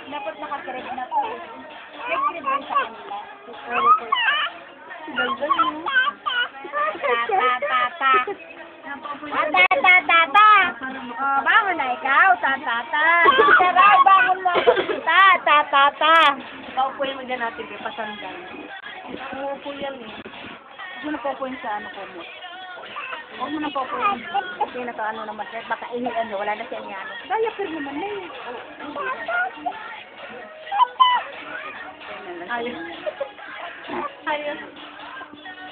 Dapat nakakrib na po. May krib din sa kanila. Galgal mo. Tata. Tata. Oh, bangon na ikaw. Tata. Sarap, bangon na. Tata. Ikaw po yung magyan natin kay pasandal. Oo po yan eh. Huwag mo na po po yung sa ano po mo. Huwag mo na po po yung kasi naka-ano naman siya. Baka ano, wala na siya niya ano. Kaya pero naman na yun. Ayos. Ayos.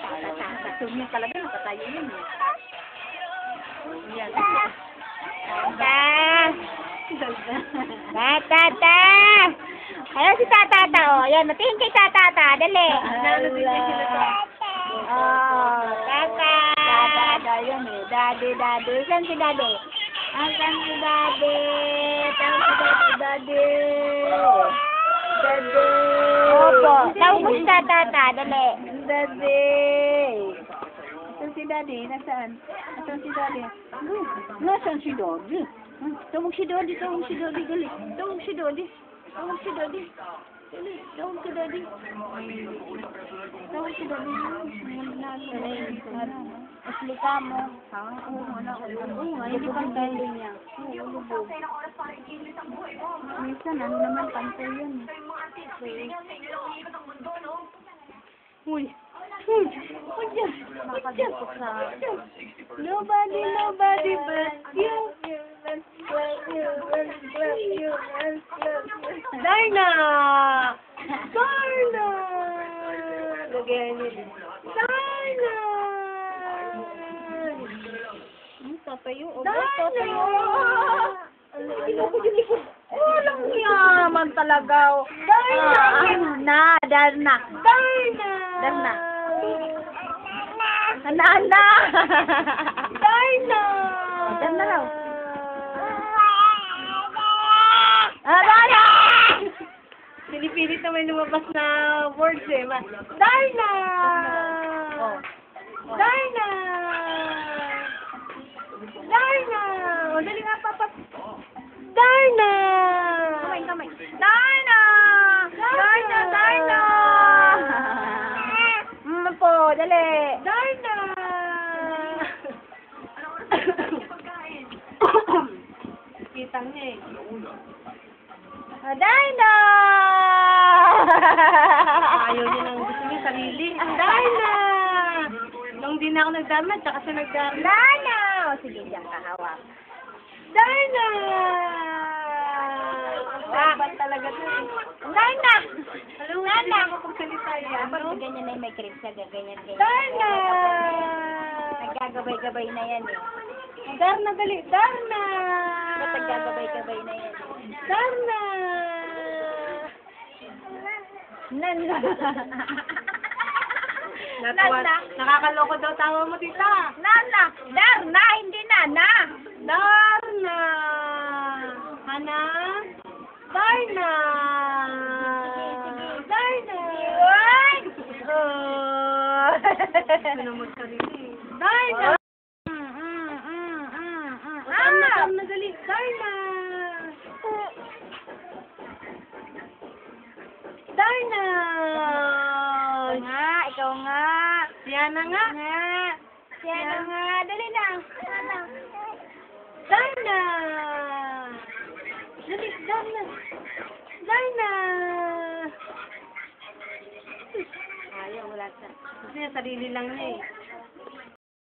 Tata. Talaga nakatayo yun eh. Yan. Tata. Ayan si Tata. Oh, ayan. Matingin kay Tata. Dali. Oh, Tata. Dada yun eh. Daddy. Saan si Daddy? Asan si Daddy? Tawag si Daddy. Dada. Opo. Tawag mo si Tata. Dali. Daddy. Nasaan si Daddy? Nasaan? Nasaan si Daddy? Nasaan si Daddy? Tawag si Daddy. Tawag si Daddy. Dali. Tawag si Daddy. Tawag si Daddy. Dali. Tawag si Daddy. Tawag si Daddy. Explica mo. Ha? Oo, wala. Oo nga, hindi pantay niya. Oo, lubog. Minsan, ano naman, pantay yan. Uy. Makakadukot sa... Nobody but you. Darna! Lagyan niyo. Darna! Tatayo. Tatayo. Walang yaman talaga. Darna! Darna! Darna! Darna raw. Darna! Pinipilit na may lumabas na words eh. Darna! Darna! Darna! O, dali nga, papa. Darna! Kamay. Darna! Darna! Po, dali. Darna! Kitang niya eh. Darna! Ayaw niya ng gusto niya sarili. Darna! Nung di na ako nagdama, tsaka siya nagdama. Darna! O, sige, diyan kahawak. Darna! Ba't talaga ito eh. Darna! Alam mo, hindi ako pagsalita yan. Pag ganyan na yung may crib sa ganyan. Darna! Naggagabay-gabay na yan eh. Darna, dali. Darna! Ba't naggagabay-gabay na yan? Darna! Nana! Nakakaloko daw tawa mo, tita. Nana! Darna! Hindi Nana! Darna! Hana? Darna! Darna! Pinamod ka rin eh. Darna! Tam na dali. Darna! Darna! Ikaw nga. Siana nga. Siya nga. Dali na. Darna! Dali, Darna! Darna! Ayaw, wala sa. Kasi sarili lang niya eh.